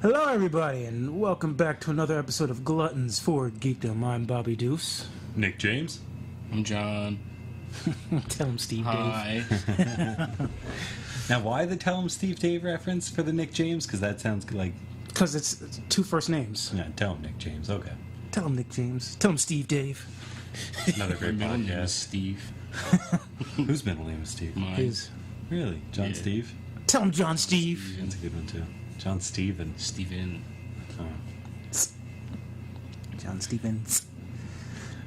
Hello, everybody, and welcome back to another episode of Gluttons for Geekdom. I'm Bobby Deuce. Nick James. I'm John. Tell him Steve Hi. Dave. Now, why the Tell Him Steve Dave reference for the Nick James? Because that sounds like... Because it's two first names. Yeah, Tell Him Nick James. Okay. Tell him Nick James. Tell him Steve Dave. Another great My middle name is podcast. Steve. Whose middle name is Steve? Mine. His. Really? John Yeah. Steve? Tell him John Steve. That's a good one, too. John Steven. Steven. Oh. John Stevens.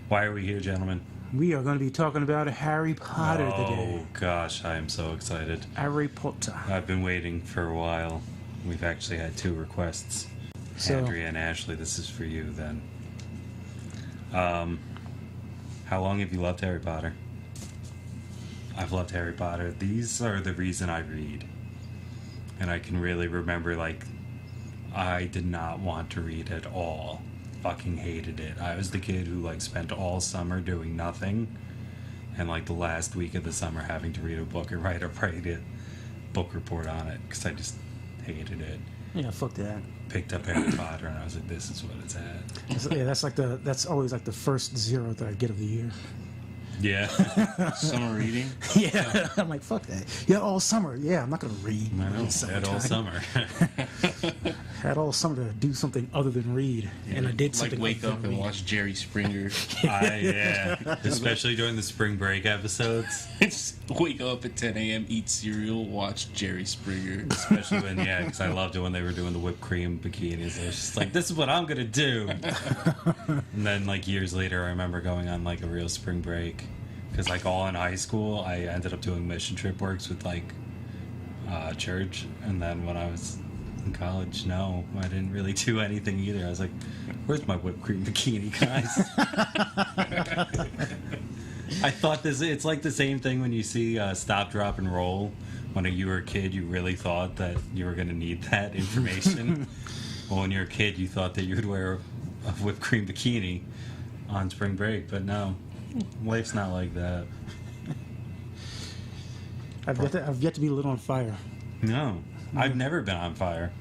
Why are we here, gentlemen? We are going to be talking about Harry Potter today. Oh, gosh, I am so excited. Harry Potter. I've been waiting for a while. We've actually had 2 requests. So- Andrea and Ashley, this is for you, then. How long have you loved Harry Potter? I've loved Harry Potter. These are the reason I read. And I can really remember, like, I did not want to read at all. Fucking hated it. I was the kid who, like, spent all summer doing nothing. And, like, the last week of the summer having to read a book and write a book report on it. Because I just hated it. Yeah, fuck that. Picked up Harry Potter and I was like, this is what it's at. Yeah, that's always like the first 0 that I get of the year. Yeah. Summer reading. Yeah, I'm like, fuck that. Yeah, all summer. Yeah, I'm not going to read. I know. It's Had all summertime. summer. Had all summer to do something other than read, and I did Like something wake other up than and read. watch Jerry Springer. Yeah. Especially during the spring break episodes. Just wake up at 10 a.m., eat cereal, watch Jerry Springer. Especially when, yeah, because I loved it when they were doing the whipped cream bikinis. I was just like, this is what I'm going to do. And then, like, years later, I remember going on, like, a real spring break. Because, like, all in high school, I ended up doing mission trip works with, like, church. And then when I was in college, no, I didn't really do anything either. I was like, where's my whipped cream bikini, guys? I thought it's like the same thing when you see Stop, Drop, and Roll. When you were a kid, you really thought that you were going to need that information. Well, when you're a kid, you thought that you would wear a whipped cream bikini on spring break, but no. Life's not like that. I've yet to be lit on fire. No. I've never been on fire.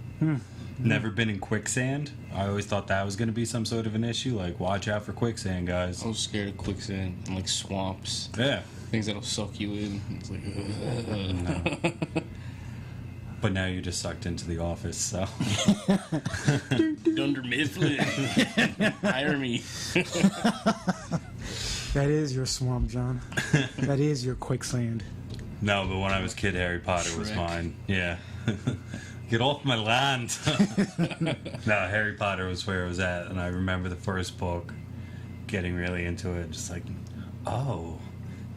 Never been in quicksand. I always thought that was going to be some sort of an issue. Like, watch out for quicksand, guys. I was scared of quicksand and like swamps. Yeah. Things that'll suck you in. It's like, No. But now you're just sucked into the office, so. Dunder Mifflin. Hire me. That is your swamp, John. That is your quicksand. No, but when I was a kid, Harry Potter was Shrek. mine. Yeah. Get off my land. No, Harry Potter was where it was at. And I remember the first book, getting really into it, just like, oh,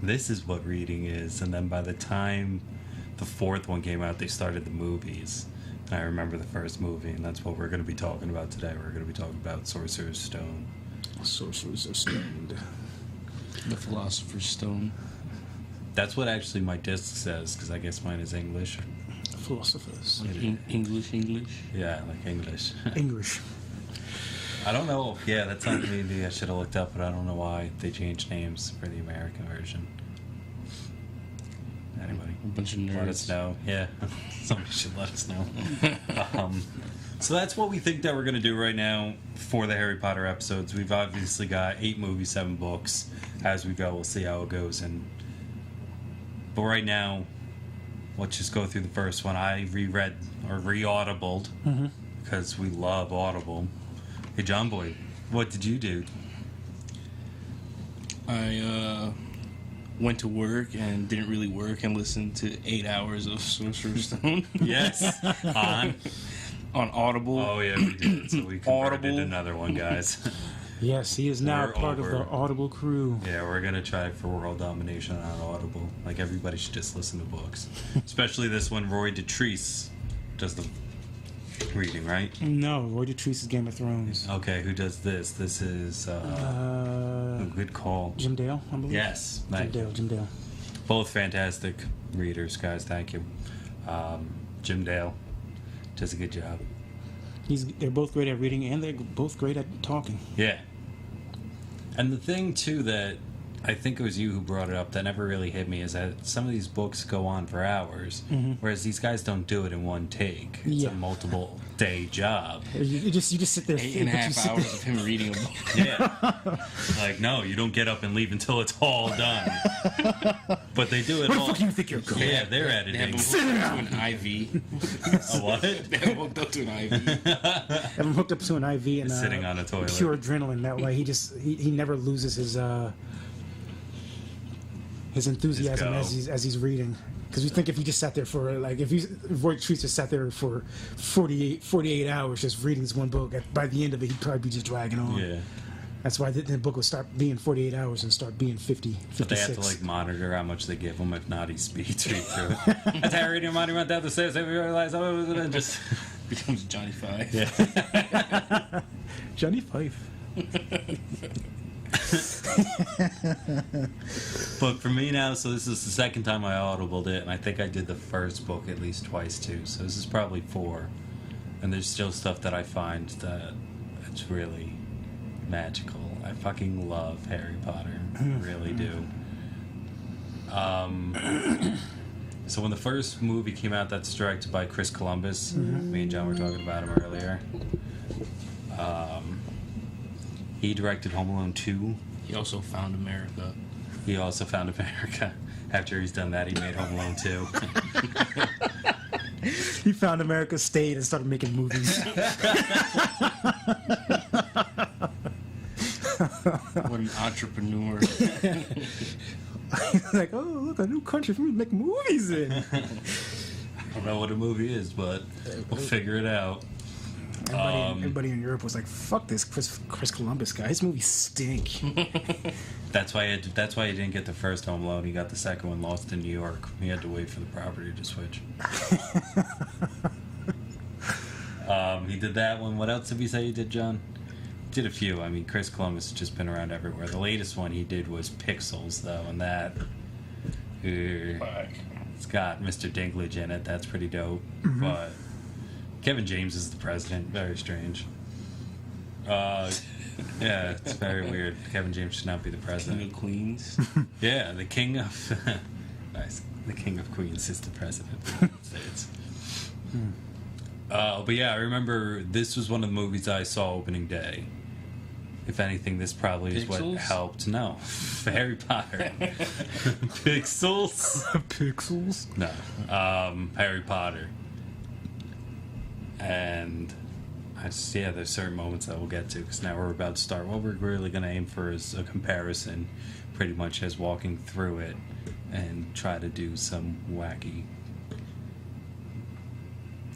this is what reading is. And then by the time the 4th one came out, they started the movies. And I remember the first movie, and that's what we're going to be talking about today. We're going to be talking about Sorcerer's Stone. Sorcerers are stoned. The Philosopher's Stone. That's what actually my disc says, because I guess mine is English. Philosophers. Like English. Yeah, like English. English. I don't know. Yeah, that's something maybe I should have looked up, but I don't know why they changed names for the American version. Anybody? A bunch of nerds. Let us know. Yeah, somebody should let us know. So that's what we think that we're going to do right now for the Harry Potter episodes. We've obviously got 8 movies, 7 books. As we go, we'll see how it goes. But right now, let's just go through the first one. I reread or re-audibled because we love Audible. Hey, John Boy, what did you do? I went to work and didn't really work and listened to 8 hours of Sorcerer's Stone. Yes, on Audible. Oh yeah, we did. So we converted Audible. another one, guys. Yes, he is now We're part over. of the Audible crew. Yeah, we're gonna try for world domination on Audible. Like, everybody should just listen to books, especially this one. Roy Dotrice does the reading, right? No, Roy Dotrice is Game of Thrones. Okay, who does this? This is good call. Jim Dale, I believe. Yes, thank you. Jim Dale. Both fantastic readers, guys. Thank you. Jim Dale does a good job. They're both great at reading, and they're both great at talking. Yeah. And the thing, too, that I think it was you who brought it up that never really hit me is that some of these books go on for hours, whereas these guys don't do it in one take. It's Yeah. a multiple day job. You just sit there. 8.5 hours of him reading a book. Yeah. Like, no, you don't get up and leave until it's all done. But they do it all. What the fuck do you think you're going? Yeah, they're They have editing. him hooked up to an IV. A what? They have him hooked up to an IV. Have him hooked up to an IV and Sitting on a toilet. pure adrenaline. That way, he never loses his enthusiasm as he's reading. Because you think if he just sat there for if Roy Treats just sat there for 48 hours just reading this one book, by the end of it he'd probably be just dragging on. Yeah. That's why the book will start being 48 hours and start being 50, 56. But they have to like monitor how much they give him. If not, he speeds right through it. That's how I read your money went down the stairs. I realized I was gonna just Becomes Johnny Five. yeah. Johnny Fife. But for me now, so this is the second time I audibled it, and I think I did the first book at least twice too. So this is probably 4, and there's still stuff that I find that it's really magical. I fucking love Harry Potter, really do. So when the first movie came out, that's directed by Chris Columbus. Me and John were talking about him earlier. He directed Home Alone 2. He also found America. He also found America. After he's done that, he made Home Alone 2. He found America, stayed, and started making movies. What an entrepreneur. Like, oh, look, a new country for me to make movies in. I don't know what a movie is, but we'll figure it out. Everybody in Europe was like, "Fuck this Chris Columbus guy. His movies stink." That's why he didn't get the first Home Alone. He got the second one, Lost in New York. He had to wait for the property to switch. He did that one. What else did we say he did, John? Did a few. I mean, Chris Columbus has just been around everywhere. The latest one he did was Pixels, though, and that it's got Mr. Dinklage in it. That's pretty dope. But Kevin James is the president. Very strange. Yeah, it's very weird. Kevin James should not be the president. King of Queens. Yeah, the king of nice. The king of Queens is the president of the United States. But yeah, I remember this was one of the movies I saw opening day. If anything, this probably is what Pixels? helped. No, Harry Potter. Pixels. Pixels. No, Harry Potter. And there's certain moments that we'll get to because now we're about to start. What we're really going to aim for is a comparison, pretty much as walking through it and try to do some wacky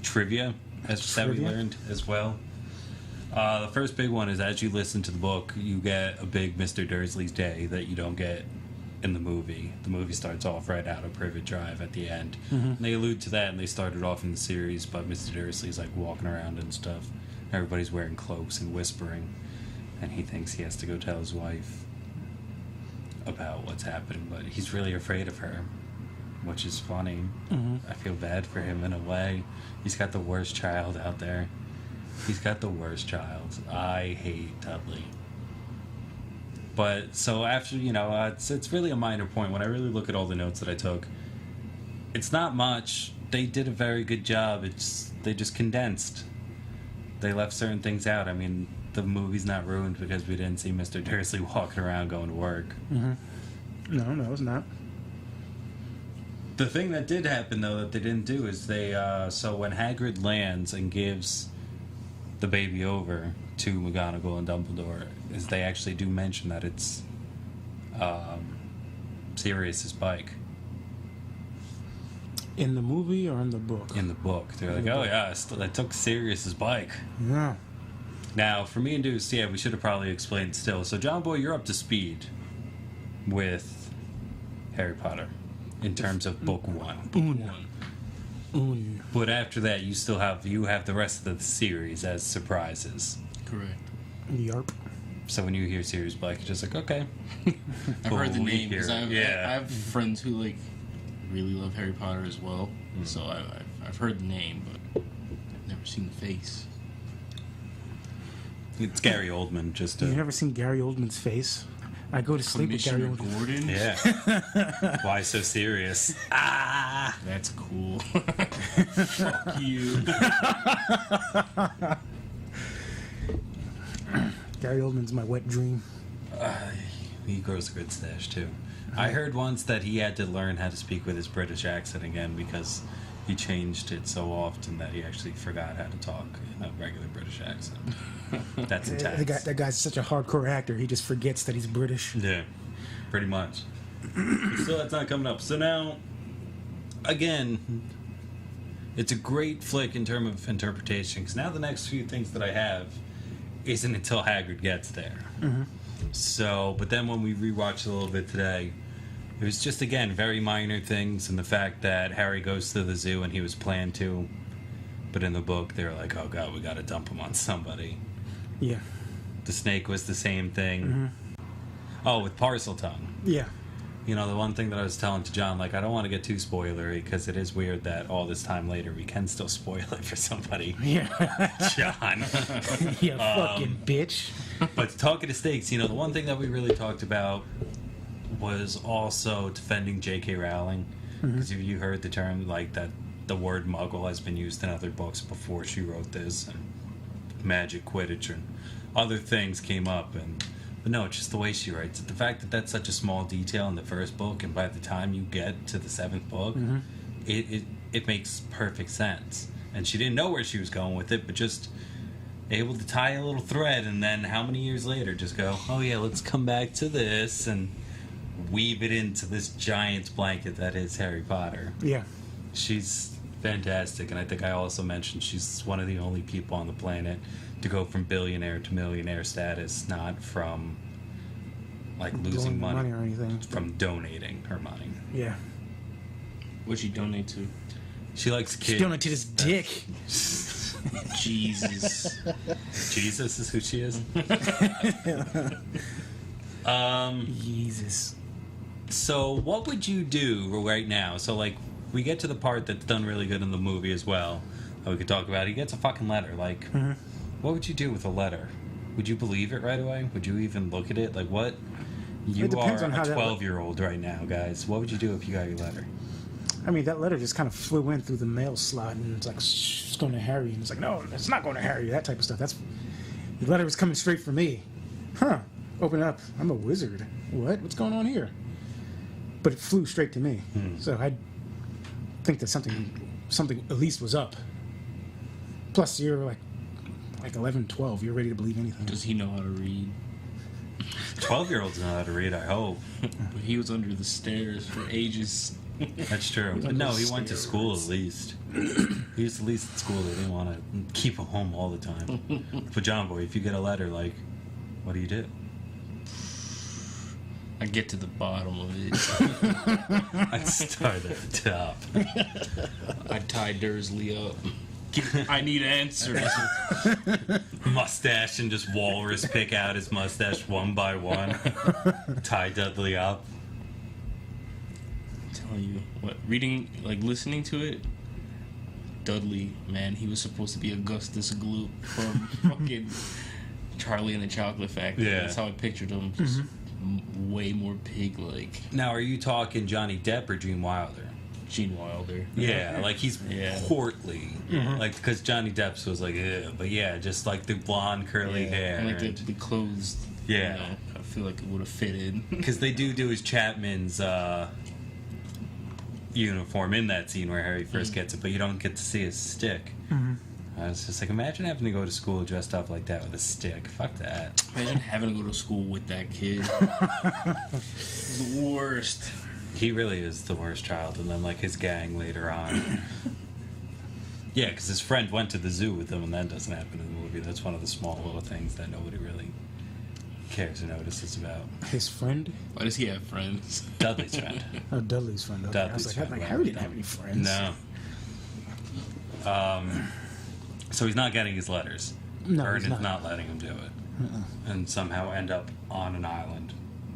trivia that we learned as well. The first big one is as you listen to the book, you get a big Mr. Dursley's Day that you don't get in the movie. The movie starts off right out of Privet Drive at the end. And they allude to that, and they started off in the series, but Mr. Dursley's like walking around and stuff. Everybody's wearing cloaks and whispering, and he thinks he has to go tell his wife about what's happening, but he's really afraid of her, which is funny. I feel bad for him in a way. He's got the worst child out there. He's got the worst child. I hate Dudley. But so after, it's really a minor point. When I really look at all the notes that I took, it's not much. They did a very good job. They just condensed. They left certain things out. I mean, the movie's not ruined because we didn't see Mr. Dursley walking around going to work. No, it's not. The thing that did happen, though, that they didn't do is so when Hagrid lands and gives the baby over to McGonagall and Dumbledore, is they actually do mention that it's Sirius's bike. In the movie or in the book? In the book. They're like, oh yeah, I took Sirius's bike. Yeah. Now, for me and Deuce, we should have probably explained still. So, John Boy, you're up to speed with Harry Potter in terms of book 1. But after that, you have the rest of the series as surprises. Correct. Yarp. So when you hear Sirius Black, you're just like, okay. I've heard the Cool, name we because hear I have friends who really love Harry Potter as well. So I've heard the name, but I've never seen the face. It's Gary Oldman. You've never seen Gary Oldman's face? I go to sleep with Gary Commissioner Oldman. Gordon? Yeah. Why so serious? Ah! That's cool. Fuck you. Gary Oldman's my wet dream. He grows a good stash, too. I heard once that he had to learn how to speak with his British accent again because he changed it so often that he actually forgot how to talk in a regular British accent. That's intense. That guy's such a hardcore actor. He just forgets that he's British. Yeah, pretty much. So that's not coming up. So now, again, it's a great flick in terms of interpretation, because now the next few things that I have isn't until Hagrid gets there. Mm-hmm. So, but then when we rewatched a little bit today, it was just, again, very minor things, and the fact that Harry goes to the zoo and he was planned to, but in the book they were like, oh god, we gotta dump him on somebody. Yeah. The snake was the same thing. Mm-hmm. Oh, with Parseltongue. Yeah. You know, the one thing that I was telling to John, like, I don't want to get too spoilery, because it is weird that all this time later we can still spoil it for somebody. Yeah. John. You fucking bitch. But talking to stakes, you know, the one thing that we really talked about was also defending J.K. Rowling. Because if you heard the term, like, that the word muggle has been used in other books before she wrote this, and Magic, Quidditch, and other things came up, but no, it's just the way she writes it. The fact that that's such a small detail in the first book, and by the time you get to the seventh book, it makes perfect sense. And she didn't know where she was going with it, but just able to tie a little thread, and then how many years later just go, oh yeah, let's come back to this, and weave it into this giant blanket that is Harry Potter. Yeah. She's fantastic, and I think I also mentioned she's one of the only people on the planet to go from billionaire to millionaire status, not from like losing money or anything, from donating her money. Yeah. What'd she donate to? She likes kids. She donated to this dick. Jesus. Jesus is who she is. Jesus. So what would you do right now? So like we get to the part that's done really good in the movie as well that we could talk about. He gets a fucking letter. Like, what would you do with a letter? Would you believe it right away? Would you even look at it? Like, what? You are a 12-year-old right now, guys. What would you do if you got your letter? I mean, that letter just kind of flew in through the mail slot, and it's like, shh, it's going to Harry. And it's like, no, it's not going to Harry. That type of stuff. The letter was coming straight for me. Huh. Open up. I'm a wizard. What? What's going on here? But it flew straight to me. So I think that something at least was up. Plus, you're like 11, 12. You're ready to believe anything. Does he know how to read? 12-year-olds know how to read, I hope. But he was under the stairs for ages. That's true. But no, he went to school at least. He was at least at school. They didn't want to keep him home all the time. But John Boy, if you get a letter, like, what do you do? I get to the bottom of it. I'd start at the top. I tie Dursley up. I need answers. Mustache and just walrus pick out his mustache one by one. Tie Dudley up. I'm telling you, what, listening to it, Dudley, man, he was supposed to be Augustus Gloop from fucking Charlie and the Chocolate Factory. Yeah. That's how I pictured him. Just way more pig-like. Now, are you talking Johnny Depp or Gene Wilder? Gene Wilder. Yeah, like he's portly. Like, because Johnny Depp's was like, ew. But yeah, just like the blonde curly hair. And like the clothes. Yeah. You know, I feel like it would have fitted. Because they do his Chapman's uniform in that scene where Harry first gets it, but you don't get to see his stick. I was just like, imagine having to go to school dressed up like that with a stick. Fuck that. Imagine having to go to school with that kid. It's the worst. He really is the worst child, and then like his gang later on. Yeah, because his friend went to the zoo with him, and that doesn't happen in the movie. That's one of the small little things that nobody really cares or notices about. His friend? Why does he have friends? Dudley's friend. Oh, Dudley's friend. Okay. Dudley's I was friend, Harry didn't have any friends. No. So he's not getting his letters. No, Vernon's he's not letting him do it. And somehow end up on an island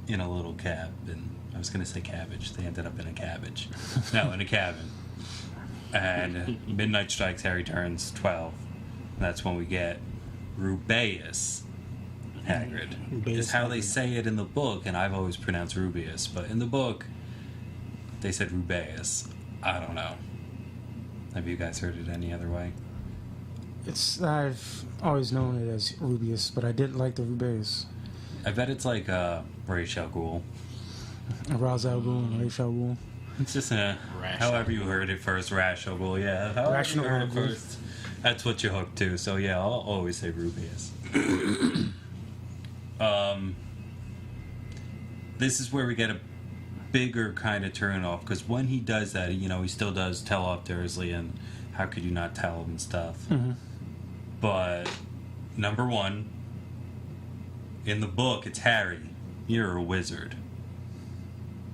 in a little cabin. I was going to say cabbage. They ended up in a cabbage. No, in a cabin. And midnight strikes, Harry turns 12. And that's when we get Rubeus Hagrid. Rubeus Is how they Hagrid. say it in the book, and I've always pronounced Rubeus, but in the book, they said Rubeus. I don't know. Have you guys heard it any other way? I've always known it as Rubeus, but I didn't like the Rubeus. I bet it's like Ra's al Ghul. Ra's al Ghul and Ra's al Ghul. It's just Ra's however al you heard it first, Ra's al Ghul, yeah. However Rational you heard al it Ghul. first, that's what you hooked to. So yeah, I'll always say Rubeus. This is where we get a bigger kind of turn off, because when he does that, you know, he still does tell off Dursley and how could you not tell him and stuff. Mm-hmm. But number one, in the book, it's Harry. You're a wizard.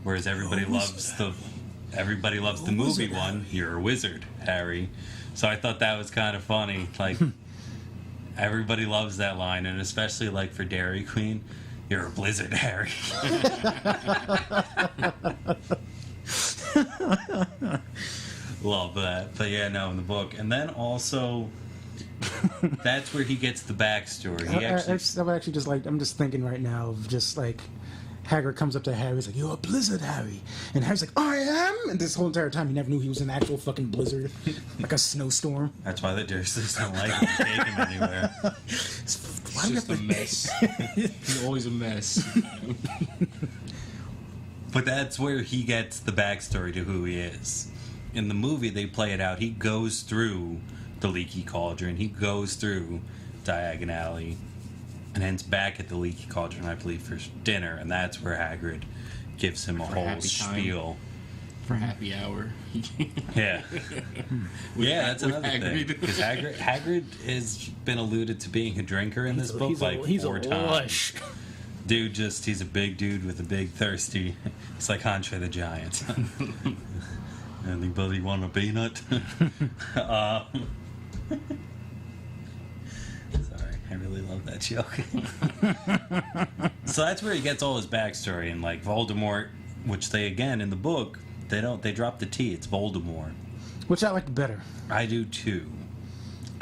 Whereas everybody loves the movie one. You're a wizard, Harry. So I thought that was kind of funny. Like everybody loves that line, and especially like for Dairy Queen, you're a blizzard, Harry. Love that. But yeah, no, in the book, and then also. That's where he gets the backstory. I'm actually just like, I'm just thinking right now of just like Hagrid comes up to Harry, he's like, "You're a blizzard, Harry," and Harry's like, "I am," and this whole entire time he never knew he was an actual fucking blizzard, like a snowstorm. That's why the Dursleys don't like him, take him anywhere. Why do you It's just a have to- mess. He's always a mess. But that's where he gets the backstory to who he is. In the movie, they play it out. He goes through the Leaky Cauldron. He goes through Diagon Alley and ends back at the Leaky Cauldron, I believe, for dinner. And that's where Hagrid gives him a For whole happy time. spiel. For happy hour. Yeah. Yeah, that's with another thing. Hagrid. Because Hagrid has been alluded to being a drinker in this book he's four a times. lush. Dude, he's a big dude with a big thirsty. It's like Andre the Giant. Anybody want a peanut? Sorry, I really love that joke. So that's where he gets all his backstory, and like Voldemort, which they again in the book they drop the T. It's Voldemort. Which I like better. I do too.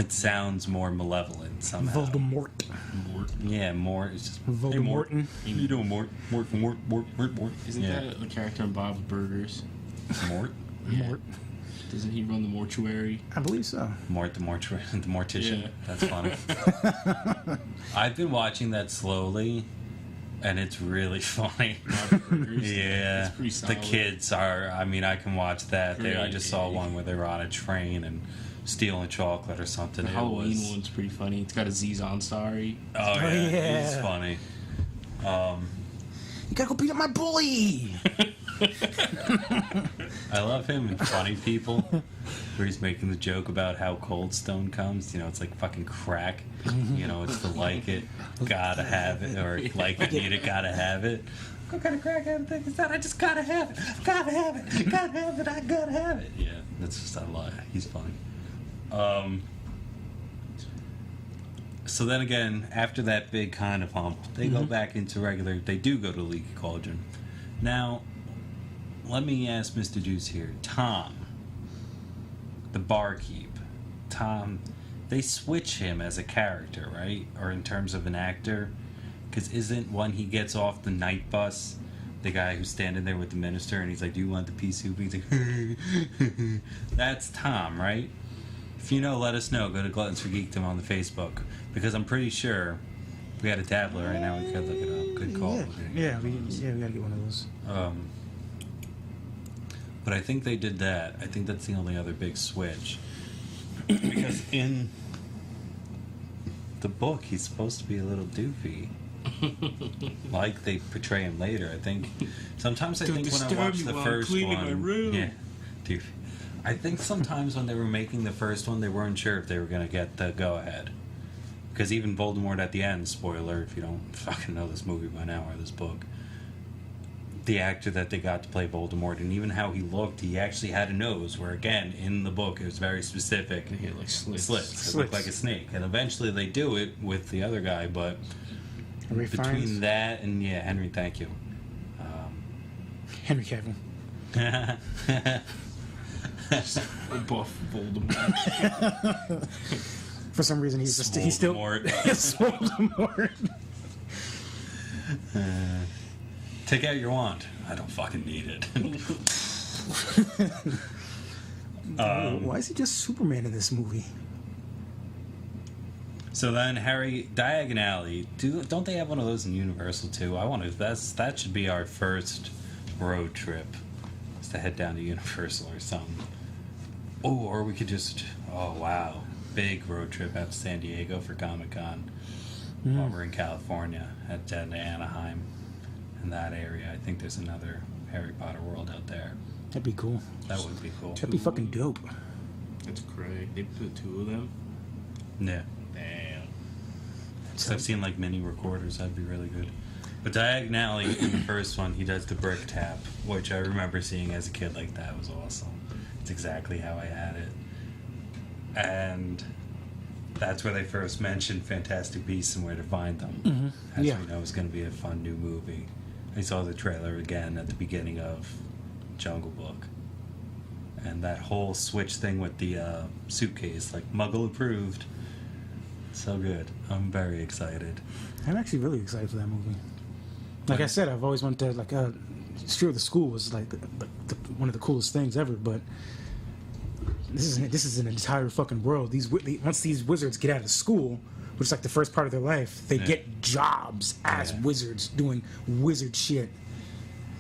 It sounds more malevolent somehow. Voldemort. Yeah, more. It's just Voldemort. Hey, Mort. You doing, Mort? Mort. Isn't that a character in Bob's Burgers? Mort? Yeah. Mort. Doesn't he run the mortuary? I believe so. Mort the mortician. Yeah. That's funny. I've been watching that slowly, and it's really funny. Bob's Burgers? Yeah, It's pretty the solid. kids are. I mean, I can watch that. I just saw Great. one where they were on a train and stealing chocolate or something. The It Halloween was- one's pretty funny. It's got Aziz Ansari. Oh yeah, it's yeah. funny. You gotta go beat up my bully. I love him in Funny People, where he's making the joke about how Cold Stone comes. You know, it's like fucking crack. You know, it's the like it, gotta have it, or like it, need it, gotta have it. What kind of crack thing is that? I just gotta have it. Gotta have it. Gotta have it. I gotta have it. Yeah, that's just, I love it. He's funny. So then again, after that big kind of hump, they go back into regular. They do go to Leaky Cauldron. Now, let me ask Mr. Juice here. Tom, the barkeep. Tom, they switch him as a character, right? Or in terms of an actor? Because isn't when he gets off the night bus, the guy who's standing there with the minister and he's like, "Do you want the pea soup?" He's like, that's Tom, right? If you know, let us know. Go to Gluttons for Geekdom on the Facebook. Because I'm pretty sure we got a tablet right now. We could look it up. Good call. Yeah, we gotta get one of those. But I think they did that. I think that's the only other big switch. Because in the book, he's supposed to be a little doofy. Like they portray him later. I think sometimes Don't when I disturb watched me the while I'm first cleaning one, my room. yeah, doofy. I think sometimes when they were making the first one, they weren't sure if they were going to get the go-ahead. Because even Voldemort at the end, spoiler if you don't fucking know this movie by now or this book, the actor that they got to play Voldemort and even how he looked, he actually had a nose, where again, in the book, it was very specific. He had like slits. Slits. It looked like a snake. And eventually they do it with the other guy, but Henry between Fiennes. that and, yeah, Henry, thank you. Henry Cavill. Buff Voldemort. For some reason, he's still Voldemort. It's Voldemort. Take out your wand. I don't fucking need it. Why is he just Superman in this movie? So then Harry, Diagon Alley. Don't they have one of those in Universal too? That should be our first road trip. Is to head down to Universal or something. Oh, or we could just. Oh wow, big road trip out to San Diego for Comic-Con. While we're in California, at Anaheim, in that area. I think there's another Harry Potter world out there. That'd be cool. That would be cool. That'd be fucking dope. That's great. They put 2 of them. Yeah. Damn. So I've seen like mini recorders. That'd be really good. But Diagon Alley in the first one, he does the brick tap, which I remember seeing as a kid. Like that was awesome. It's exactly how I had it. And that's where they first mentioned Fantastic Beasts and where to find them. As we know, it's going to be a fun new movie. I saw the trailer again at the beginning of Jungle Book. And that whole switch thing with the suitcase, like Muggle approved. So good. I'm very excited. I'm actually really excited for that movie. Like I said, I've always wanted to, like, Steer the School was like one of the coolest things ever, but this is an entire fucking world. Once these wizards get out of school, which is like the first part of their life, they get jobs as wizards doing wizard shit.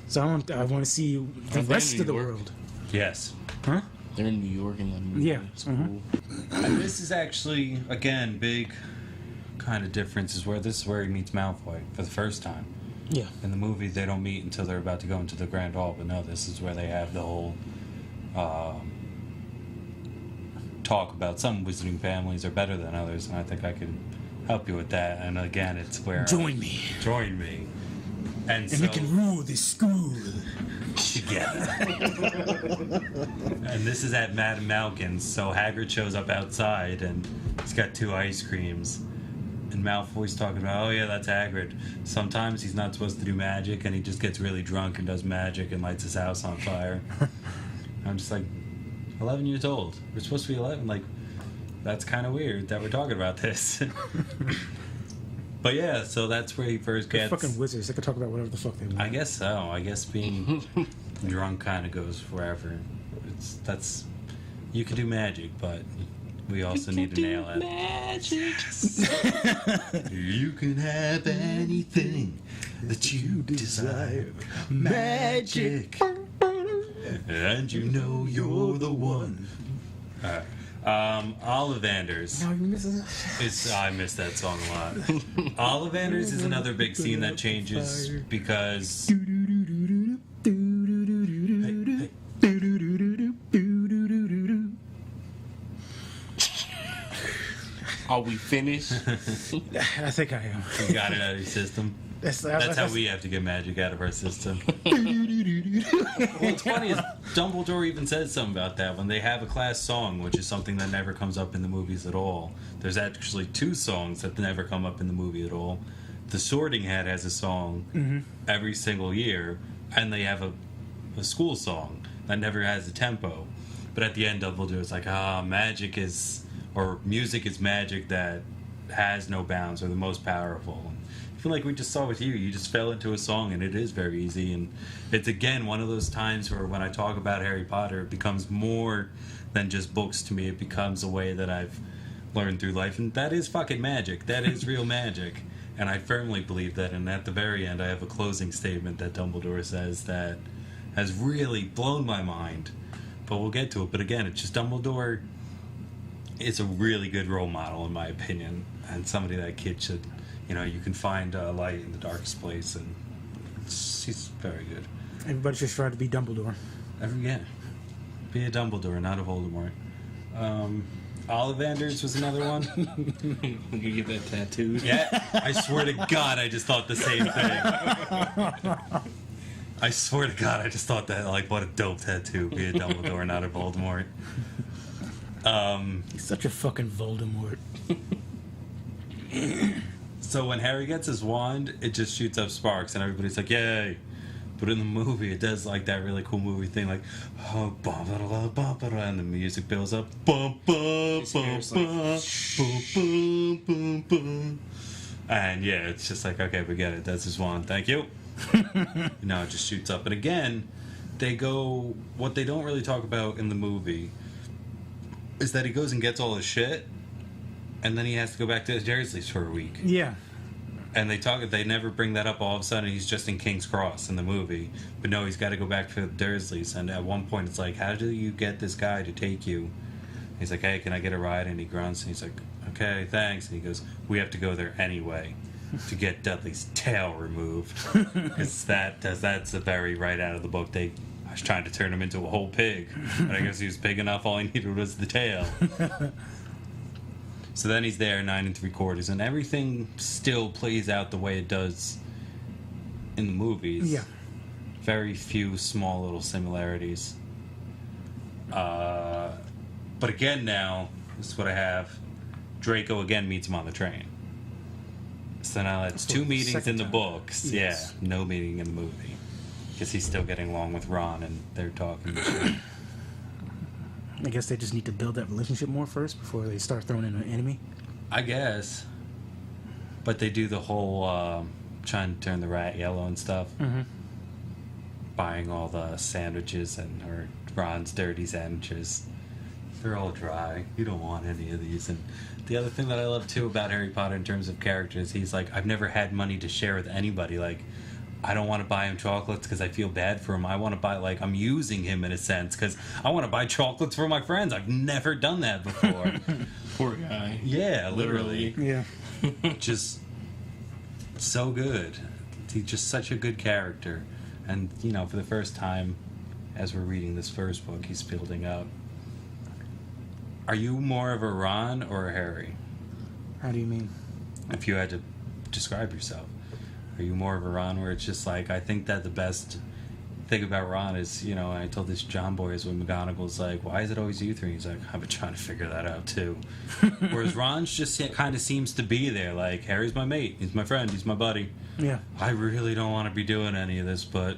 So I want to see the rest of the world. Yes. Huh? They're in New York in that movie. Yeah. It's cool. And this is actually, again, big kind of difference is where this is where he meets Malfoy for the first time. Yeah. In the movie, they don't meet until they're about to go into the Grand Hall, but no, this is where they have the whole talk about some wizarding families are better than others, and I think I can help you with that. And again, it's where Join me. Join me. And We can rule this school together. And this is at Madame Malkin's, so Hagrid shows up outside and he's got 2 ice creams. And Malfoy's talking about, oh yeah, that's Hagrid. Sometimes he's not supposed to do magic and he just gets really drunk and does magic and lights his house on fire. I'm just like, 11 years old. We're supposed to be 11. Like, that's kind of weird that we're talking about this. But yeah, so that's where he first They're gets... fucking wizards. They can talk about whatever the fuck they want. I guess so. I guess being drunk kind of goes forever. That's you can do magic, but we also need to nail it. Magic. You can have anything that you desire. Magic. And you know you're the one. Ollivanders. No, you missing I miss that song a lot. Ollivanders is another big scene that changes because... Are we finished? I think I am. You got it out of your system. That's how we have to get magic out of our system. What's funny is Dumbledore even says something about that when they have a class song, which is something that never comes up in the movies at all. There's actually 2 songs that never come up in the movie at all. The Sorting Hat has a song every single year, and they have a school song that never has a tempo. But at the end, Dumbledore's like, magic is, or music is magic that has no bounds or the most powerful. I feel like we just saw with you just fell into a song and it is very easy, and it's again one of those times where when I talk about Harry Potter it becomes more than just books to me. It becomes a way that I've learned through life, and that is fucking magic. That is real magic, and I firmly believe that. And at the very end I have a closing statement that Dumbledore says that has really blown my mind, but we'll get to it. But again, it's just Dumbledore is a really good role model in my opinion, and somebody that kid should, you can find a light in the darkest place, and he's very good. Everybody should try to be Dumbledore. Yeah. Be a Dumbledore, not a Voldemort. Ollivanders was another one. We could get that tattooed. Yeah, I swear to God, I just thought the same thing. I swear to God, I just thought that, like, what a dope tattoo. Be a Dumbledore, not a Voldemort. He's such a fucking Voldemort. So when Harry gets his wand, it just shoots up sparks, and everybody's like, yay. But in the movie, it does like that really cool movie thing, like, oh, and the music builds up. And yeah, it's just like, okay, we get it. That's his wand. Thank you. No, it just shoots up. And again, they go. What they don't really talk about in the movie is that he goes and gets all his shit, and then he has to go back to his Dursley's for a week. Yeah. And they never bring that up. All of a sudden, he's just in King's Cross in the movie. But no, he's got to go back to Dursley's. And at one point, it's like, how do you get this guy to take you? He's like, hey, can I get a ride? And he grunts, and he's like, okay, thanks. And he goes, we have to go there anyway to get Dudley's tail removed. Because that's the very right out of the book. I was trying to turn him into a whole pig. But I guess he was big enough, all he needed was the tail. So then he's there 9 3/4, and everything still plays out the way it does in the movies. Yeah. Very few small little similarities. But again now, this is what I have. Draco again meets him on the train. So now that's 2 meetings in the books. Yes. Yeah, no meeting in the movie. Because he's still getting along with Ron, and they're talking. I guess they just need to build that relationship more first before they start throwing in an enemy. I guess. But they do the whole trying to turn the rat yellow and stuff. Mm-hmm. Buying all the sandwiches or Ron's dirty sandwiches. They're all dry. You don't want any of these. And the other thing that I love too about Harry Potter in terms of characters, he's like, I've never had money to share with anybody. Like, I don't want to buy him chocolates because I feel bad for him. I want to buy, like, I'm using him in a sense because I want to buy chocolates for my friends. I've never done that before. Poor guy. Yeah, literally. Yeah. Just so good. He's just such a good character. And, you know, for the first time, as we're reading this first book, he's building up. Are you more of a Ron or a Harry? How do you mean? If you had to describe yourself. Are you more of a Ron where it's just like, I think that the best thing about Ron is, you know, I told this John boy is when McGonagall's like, why is it always you three? He's like, I've been trying to figure that out too. Whereas Ron's just kind of seems to be there, like, Harry's my mate, he's my friend, he's my buddy. Yeah. I really don't want to be doing any of this, but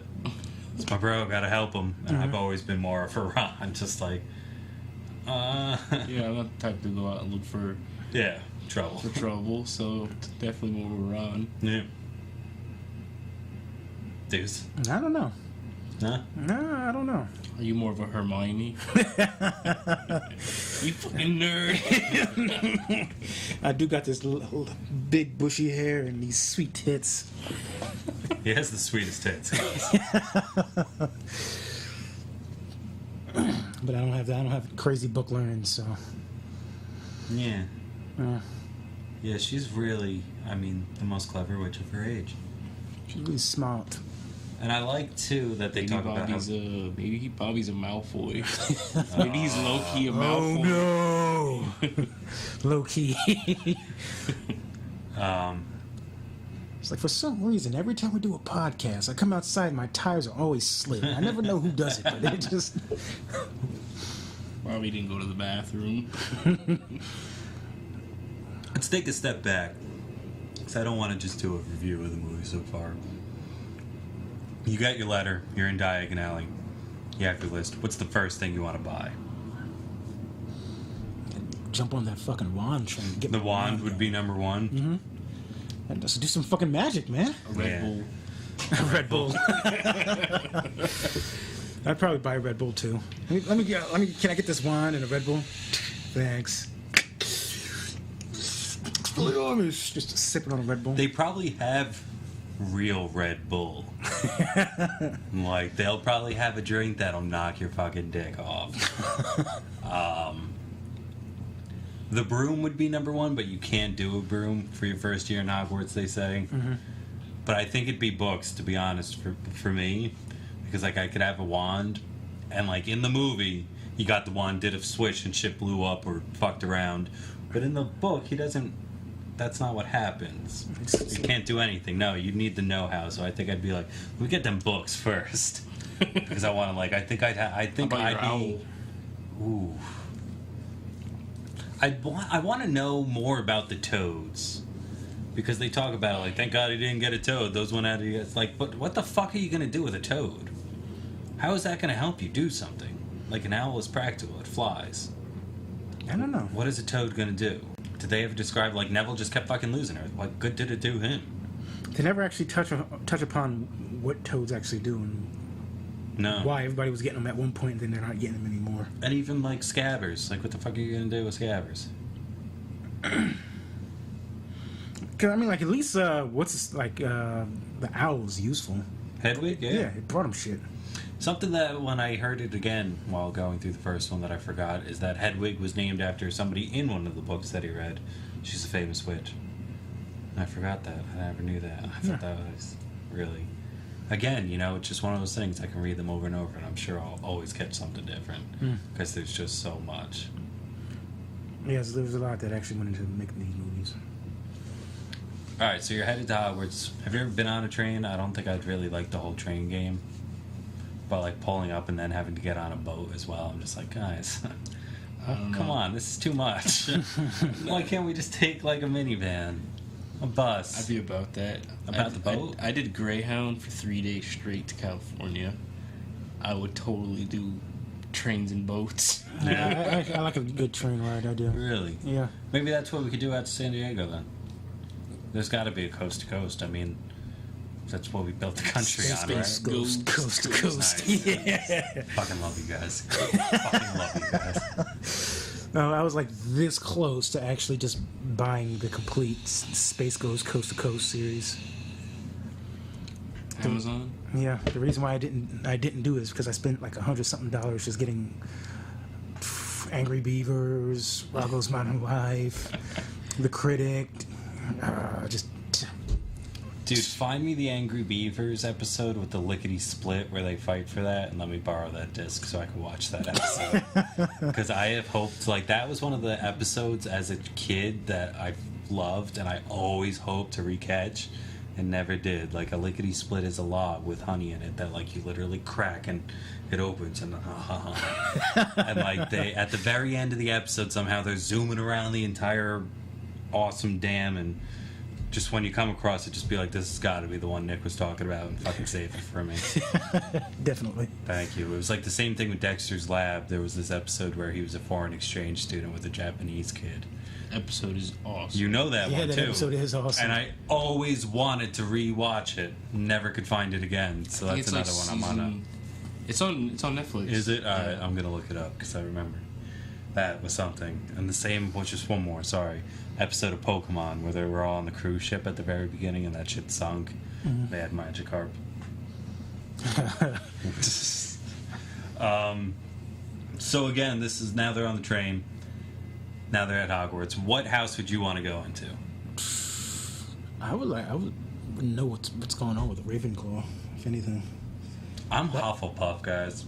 it's my bro, gotta help him. And I've always been more of a Ron, just like, Yeah, I'm not the type to go out and look for trouble. So definitely more Ron. Yeah. Deuce. I don't know. Nah? No, I don't know. Are you more of a Hermione? You fucking nerd. I do got this little big bushy hair and these sweet tits. He has the sweetest tits. But I don't have that. I don't have crazy book learning, so. Yeah. Yeah, she's really, I mean, the most clever witch of her age. She's really smart. And I like, too, that they talk about how... Maybe Bobby's a Malfoy. Maybe he's low-key a Malfoy. Oh, no! Low-key. It's like, for some reason, every time we do a podcast, I come outside and my tires are always slick. I never know who does it, but it just... Bobby didn't go to the bathroom. Let's take a step back, because I don't want to just do a review of the movie so far. You got your letter, you're in Diagon Alley, you have your list. What's the first thing you want to buy? Jump on that fucking wand train. The wand would be number one? Mm-hmm. And just do some fucking magic, man. A Red Bull. A Red Bull. I'd probably buy a Red Bull, too. Let me, can I get this wand and a Red Bull? Thanks. Just sipping on a Red Bull. They probably have real Red Bull. Like, they'll probably have a drink that'll knock your fucking dick off. The broom would be number one, but you can't do a broom for your first year in Hogwarts, they say. Mm-hmm. But I think it'd be books, to be honest, for me. Because, like, I could have a wand, and, like, in the movie, he got the wand, did a swish, and shit blew up or fucked around. But in the book, he doesn't... That's not what happens. You can't do anything. No, you need the know-how. So I think I'd be like, we get them books first, because I want to like. I think I'd be. Ooh. I want to know more about the toads, because they talk about it, like, thank God he didn't get a toad. Those went out of you. It's like, but what the fuck are you gonna do with a toad? How is that gonna help you do something? Like, an owl is practical. It flies. I don't know. What is a toad gonna do? did they ever describe, like, Neville just kept fucking losing her? What good did it do him? They never actually touch upon what Toad's actually doing. No. Why everybody was getting them at one point and then they're not getting them anymore. And even, like, Scabbers. Like, what the fuck are you gonna do with Scabbers? Cause I mean, like, at least the owl is useful. Hedwig? Yeah, it brought him shit. Something that when I heard it again while going through the first one that I forgot is that Hedwig was named after somebody in one of the books that he read. She's a famous witch. I forgot that. I never knew that. I thought that was really... Again, you know, it's just one of those things. I can read them over and over, and I'm sure I'll always catch something different. Because there's just so much. Yes, there was a lot that actually went into making these movies. Alright, so you're headed to Hogwarts. Have you ever been on a train? I don't think I'd really like the whole train game. But, like, pulling up and then having to get on a boat as well. I'm just like, guys... come on, this is too much. Why can't we just take, like, a minivan? A bus. I'd be about that. About the boat? I did Greyhound for 3 days straight to California. I would totally do trains and boats. Yeah, I like a good train ride. I do. Really? Yeah. Maybe that's what we could do out to San Diego then. There's got to be a coast to coast. I mean, that's what we built the country on, Space right? coast to coast. Nice. Yeah. Fucking love you guys. Fucking love you guys. No, I was like this close to actually just buying the complete Space Goes Coast to Coast series. Amazon? Yeah, the reason why I didn't do it is because I spent like $100-something just getting Angry Beavers, Rocko's Modern Life, The Critic, just. Dude, find me the Angry Beavers episode with the lickety split where they fight for that, and let me borrow that disc so I can watch that episode. Because I have hoped, like, that was one of the episodes as a kid that I loved, and I always hoped to recatch, and never did. Like, a lickety split is a log with honey in it that, like, you literally crack and it opens, and and like they at the very end of the episode somehow they're zooming around the entire awesome dam, and just when you come across it, just be like, this has got to be the one Nick was talking about, and fucking save it for me. Definitely. Thank you. It was like the same thing with Dexter's Lab. There was this episode where he was a foreign exchange student with a Japanese kid. Episode is awesome. You know that one, that too. episode is awesome. And I always wanted to rewatch it. Never could find it again. So that's another one I'm on. It's on Netflix. Is it? All right, I'm going to look it up because I remember. That was something. And the same, well, just one more, sorry. Episode of Pokemon where they were all on the cruise ship at the very beginning and that shit sunk. They had Magikarp. So again, this is now they're on the train. Now they're at Hogwarts. What house would you want to go into? I would know what's going on with Ravenclaw, if anything. I'm Hufflepuff, guys.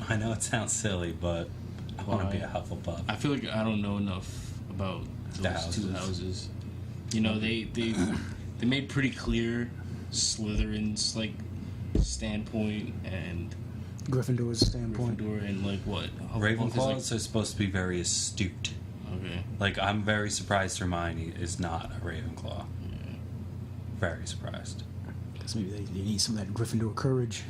I know it sounds silly, but I want to be a Hufflepuff. I feel like I don't know enough about those two houses. You know, they made pretty clear Slytherin's like standpoint and Gryffindor's standpoint. Gryffindor and like what Ravenclaws are supposed to be very astute. Okay. Like, I'm very surprised Hermione is not a Ravenclaw. Yeah. Very surprised. Because maybe they need some of that Gryffindor courage.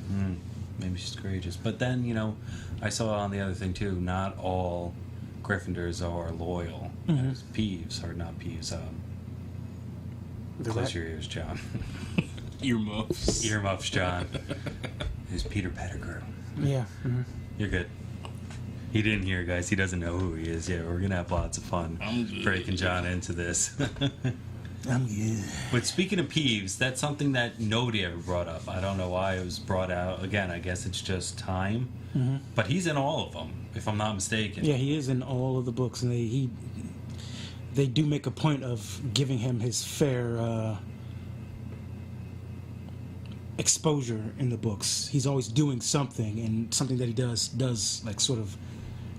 Maybe she's courageous. But then, you know, I saw on the other thing, too, not all Gryffindors are loyal. There's Peeves, or not Peeves. Close your ears, John. Earmuffs. Earmuffs, John. Who's Peter Pettigrew. Yeah. You're good. He didn't hear, guys. He doesn't know who he is. Yeah, we're going to have lots of fun breaking John into this. I'm good. But speaking of Peeves, that's something that nobody ever brought up. I don't know why it was brought out. Again, I guess it's just time. But he's in all of them, if I'm not mistaken. Yeah, he is in all of the books, and they do make a point of giving him his fair exposure in the books. He's always doing something, and something that he does like sort of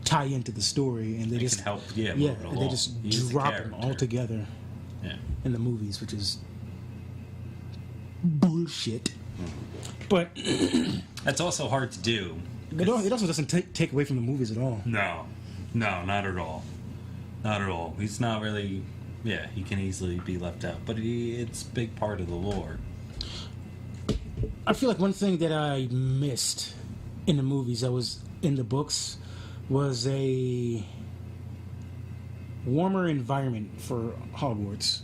tie into the story, and they just can help. Yeah, they just He's drop him all together. Yeah. In the movies, which is bullshit. But that's also hard to do. It also doesn't take away from the movies at all. No, not at all. Not at all. He's not really. Yeah, he can easily be left out, but it's a big part of the lore. I feel like one thing that I missed in the movies that was in the books was warmer environment for Hogwarts.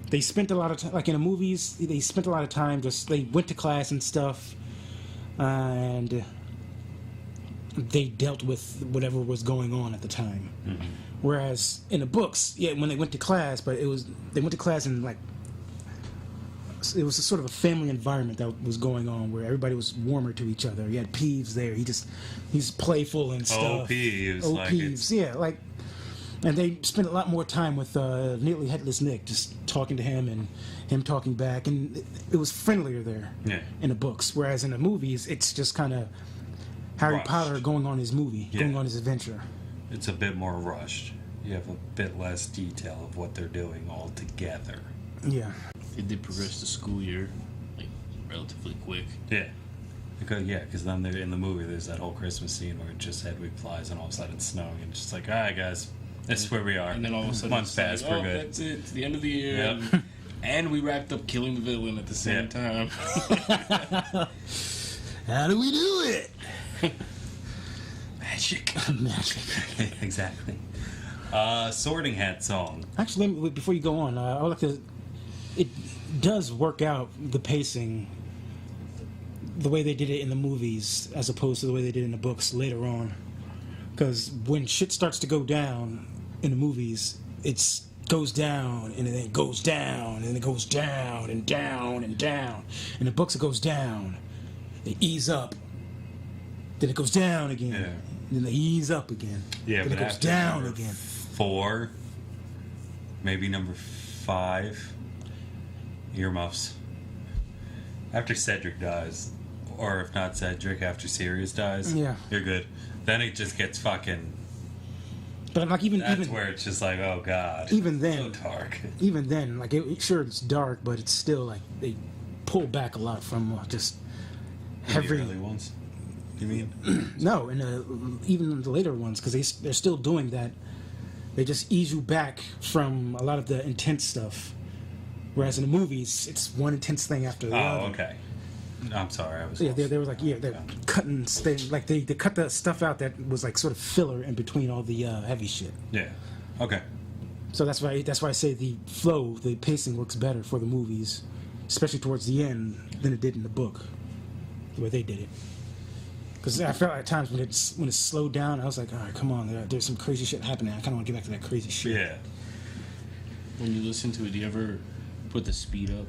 They spent a lot of time, like in the movies, they spent a lot of time just, they went to class and stuff, and they dealt with whatever was going on at the time. Mm-hmm. Whereas in the books, yeah, when they went to class, but they went to class and like, it was a sort of a family environment that was going on where everybody was warmer to each other. You had Peeves there. He's playful and stuff. Oh, Peeves. Oh, Peeves. Yeah, like, and they spent a lot more time with Nearly Headless Nick, just talking to him and him talking back, and it was friendlier there in the books. Whereas in the movies, it's just kind of Harry Potter going on his movie, going on his adventure. It's a bit more rushed. You have a bit less detail of what they're doing all together. Yeah. It did progress the school year, like, relatively quick. Yeah. Because then in the movie, there's that whole Christmas scene where just Hedwig flies and all of a sudden it's snowing and it's just like, all right, guys, this is where we are. And then all of a sudden months passed, we're good. That's it. It's the end of the year. Yep. And we wrapped up killing the villain at the same time. How do we do it? Magic. Magic. Exactly. Sorting Hat song. Actually, before you go on, I would like to... It does work out, the pacing, the way they did it in the movies as opposed to the way they did it in the books later on. Because when shit starts to go down in the movies, it goes down, and then it goes down, and it goes down, and down, and down. In the books, it goes down. They ease up. Then it goes down again. Yeah. Then they ease up again. Yeah, then but it goes down again. 4, maybe number 5, earmuffs. After Cedric dies, or if not Cedric, after Sirius dies, you're good. Then it just gets fucking... But like that's where it's just like, oh god. Even then, so dark. Even then, like sure it's dark, but it's still like they pull back a lot from just heavy. The early ones. You mean? No, and even in the later ones, because they're still doing that. They just ease you back from a lot of the intense stuff. Whereas in the movies, it's one intense thing after the other. Oh, okay. I'm sorry, I was... Yeah, they were like, they're cutting... They cut the stuff out that was like sort of filler in between all the heavy shit. Yeah. Okay. So that's why I say the flow, the pacing works better for the movies, especially towards the end, than it did in the book, the way they did it. Because I felt at times when it slowed down, I was like, all right, come on, there's some crazy shit happening. I kind of want to get back to that crazy shit. Yeah. When you listen to it, do you ever put the speed up?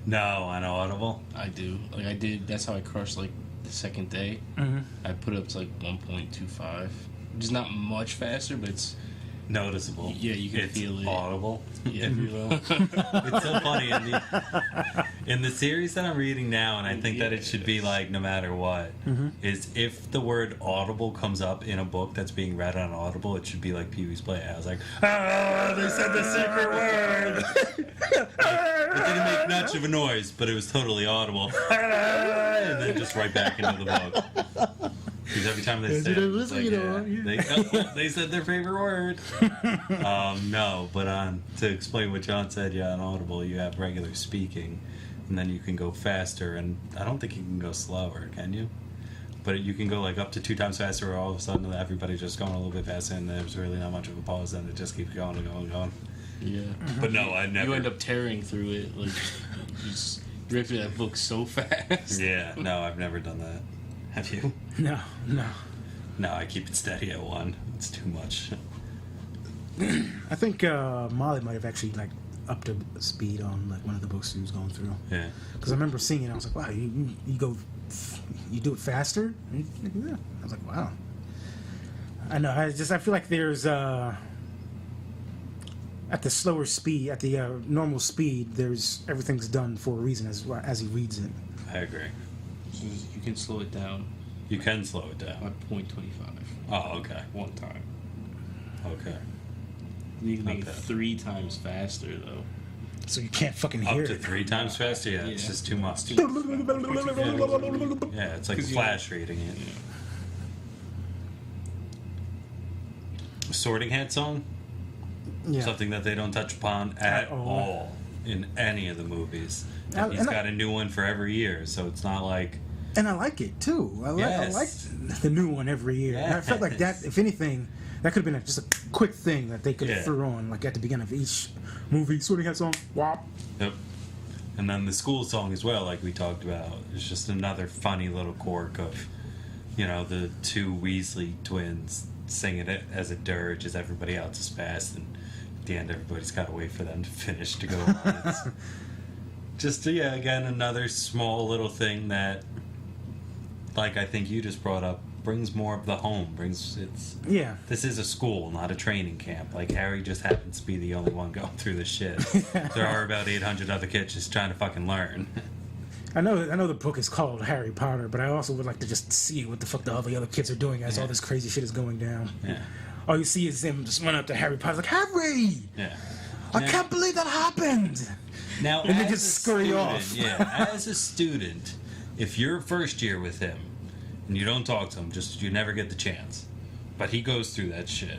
No, on Audible? I do. Like, I did. That's how I crushed, like, the second day. Mm-hmm. I put it up to, like, 1.25. Which is not much faster, but it's... noticeable. Yeah, you can feel it. Audible, yeah. if you will. It's so funny in the series that I'm reading now, and I think that it should be like no matter what. Mm-hmm. Is if the word audible comes up in a book that's being read on Audible, it should be like Pee-wee's Playhouse. Like, they said the secret word. It didn't make much of a noise, but it was totally audible. And then just right back into the book. Because every time they say it, it's like, they said their favorite word. No, but to explain what John said, on Audible, you have regular speaking, and then you can go faster, and I don't think you can go slower, can you? But you can go like up to 2 times faster, or all of a sudden everybody's just going a little bit faster, and there's really not much of a pause, and it just keeps going and going and going. Yeah. But no, I never... You end up tearing through it, like, you just rip through that book so fast. Yeah, no, I've never done that. Have you? No. No, I keep it steady at 1. It's too much. I think Molly might have actually like upped the speed on like one of the books she was going through. Yeah. Because I remember seeing it, I was like, wow, you do it faster? Yeah. I was like, wow. I know. I feel like there's at the slower speed, at the normal speed, everything's done for a reason as he reads it. I agree. So you can slow it down. You can slow it down. At 0.25. Oh, okay. One time. Okay. You can make it 3 times faster, though. So you can't fucking hear it. Up to 3 times faster? Yeah, it's just too much. Yeah, it's like flash reading it. Yeah. Sorting Hat song? Yeah. Something that they don't touch upon at all in any of the movies. And he's got a new one for every year, so it's not like... And I like it, too. I like the new one every year. Yes. I felt like that, if anything, That could have been just a quick thing that they could have threw on, like at the beginning of each movie. Sorting Hat song, wop. Yep. And then the school song as well, like we talked about, is just another funny little quirk of, the two Weasley twins singing it as a dirge as everybody else is fast, and at the end everybody's got to wait for them to finish to go on. It's just, again, another small little thing that, like I think you just brought up, brings more of the home. This is a school, not a training camp. Like, Harry just happens to be the only one going through this shit. There are about 800 other kids just trying to fucking learn. I know the book is called Harry Potter, but I also would like to just see what the fuck all the other kids are doing as all this crazy shit is going down. Yeah. All you see is them just run up to Harry Potter like, Harry! Yeah. I can't believe that happened! Now, and they just scurry off. Yeah, as a student, if you're first year with him, and you don't talk to him, just you never get the chance. But he goes through that shit.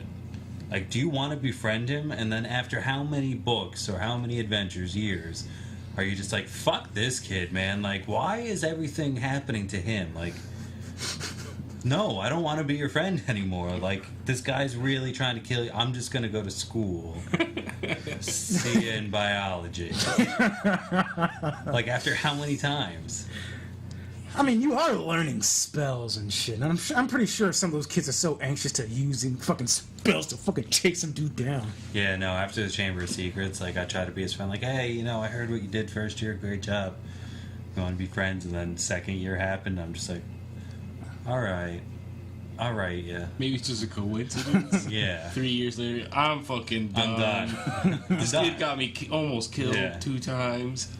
Like, do you want to befriend him? And then after how many books or how many adventures, years, are you just like, fuck this kid, man? Like, why is everything happening to him? Like, no, I don't want to be your friend anymore. Like, this guy's really trying to kill you. I'm just going to go to school. See you in biology. Like, after how many times? I mean, you are learning spells and shit. And I'm pretty sure some of those kids are so anxious to using fucking spells to fucking chase some dude down. Yeah, no, after the Chamber of Secrets, like, I try to be his friend. Like, hey, I heard what you did first year. Great job. You want to be friends? And then second year happened. I'm just like, all right, yeah. Maybe it's just a coincidence. Yeah. 3 years later, I'm fucking done. I'm done. This kid got me almost killed 2 times.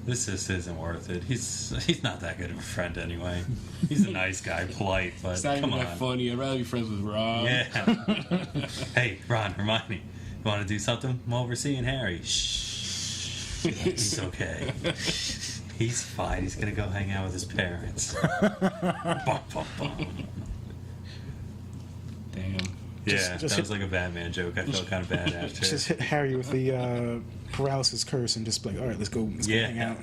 This just isn't worth it. He's not that good of a friend anyway. He's a nice guy, polite, but it's not come even on. that funny. I'd rather be friends with Rob. Yeah. Hey, Ron, remind me. You want to do something? I'm overseeing Harry. Shh. He's okay. He's fine. He's gonna go hang out with his parents. Bum, bum, bum. Damn. Yeah, that was like a Batman joke. I felt kind of bad after. Just hit Harry with the paralysis curse and just like, all right, let's go hang out.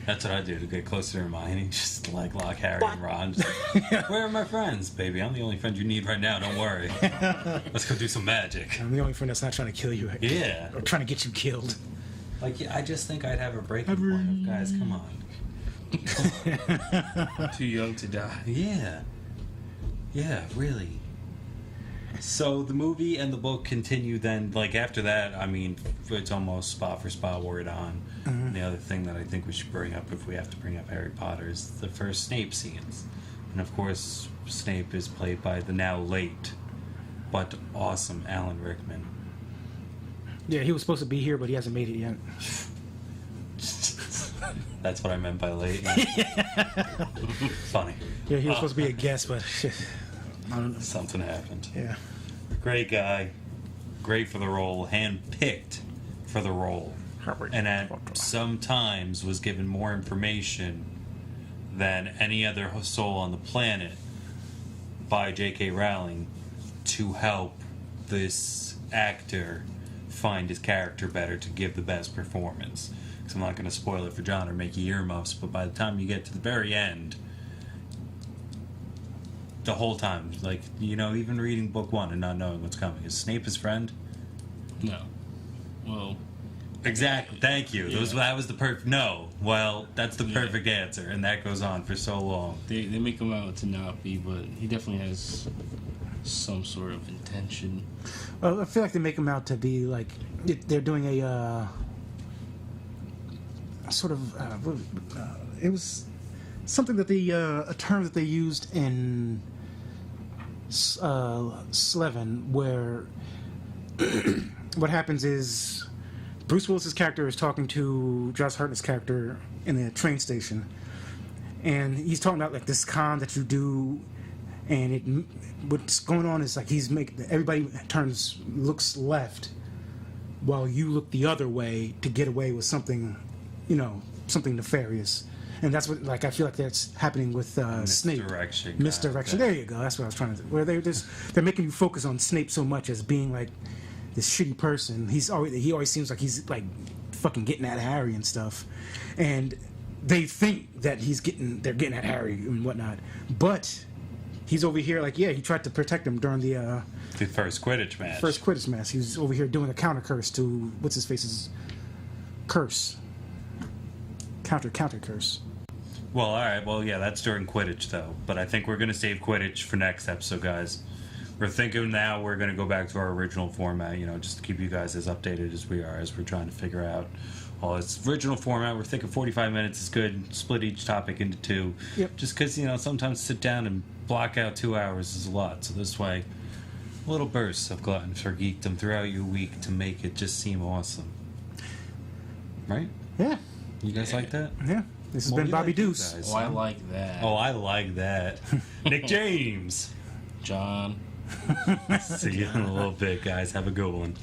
That's what I do to get closer to Hermione. Just like lock Harry and Ron. Just like, where are my friends, baby? I'm the only friend you need right now. Don't worry. Let's go do some magic. I'm the only friend that's not trying to kill you. Yeah. Or trying to get you killed. Like, I just think I'd have a breaking point of, guys, come on. Too young to die. Yeah. Yeah, really. So the movie and the book continue then, like, after that, I mean, it's almost spot for spot word on. Mm-hmm. The other thing that I think we should bring up, if we have to bring up Harry Potter, is the first Snape scenes. And of course, Snape is played by the now late, but awesome Alan Rickman. Yeah, he was supposed to be here, but he hasn't made it yet. That's what I meant by late. Funny. Yeah, he was supposed to be a guest, but I don't know. Something happened. Yeah. Great guy. Great for the role. Handpicked for the role. And at some times was given more information than any other soul on the planet by J.K. Rowling to help this actor find his character better to give the best performance. Because I'm not going to spoil it for John or make you earmuffs, but by the time you get to the very end, the whole time, like, even reading book 1 and not knowing what's coming, is Snape his friend? No. Well, exactly. Thank you. Yeah. That was the perfect. No. Well, that's the perfect answer, and that goes on for so long. They make him out to not be, but he definitely has some sort of intention. Well, I feel like they make him out to be like they're doing a sort of. It was something that a term that they used in Slevin, where what happens is Bruce Willis's character is talking to Josh Hartnett's character in the train station, and he's talking about like this con that you do, and what's going on is like everybody looks left while you look the other way to get away with something, something nefarious. And that's what, like, I feel like that's happening with Snape. Misdirection. There you go. That's what I was trying to. Where they're making you focus on Snape so much as being like this shitty person. He always seems like he's like fucking getting at Harry and stuff, and they think that they're getting at Harry and whatnot. But he's over here like, yeah, he tried to protect him during the The first Quidditch match. First Quidditch match. He was over here doing a counter curse to what's his face's curse. Counter curse. Well, all right. Well, yeah, that's during Quidditch though. But I think we're gonna save Quidditch for next episode, guys. We're thinking now we're gonna go back to our original format. You know, just to keep you guys as updated as we are, as we're trying to figure out all its original format. We're thinking 45 minutes is good. Split each topic into 2. Yep. Just because sometimes sit down and block out 2 hours is a lot. So this way, little bursts of Gluttons for Geekdom throughout your week to make it just seem awesome. Right? Yeah. You guys like that? Yeah. This has been Bobby Deuce. Oh, I like that. Oh, I like that. Nick James. John. See you in a little bit, guys. Have a good one.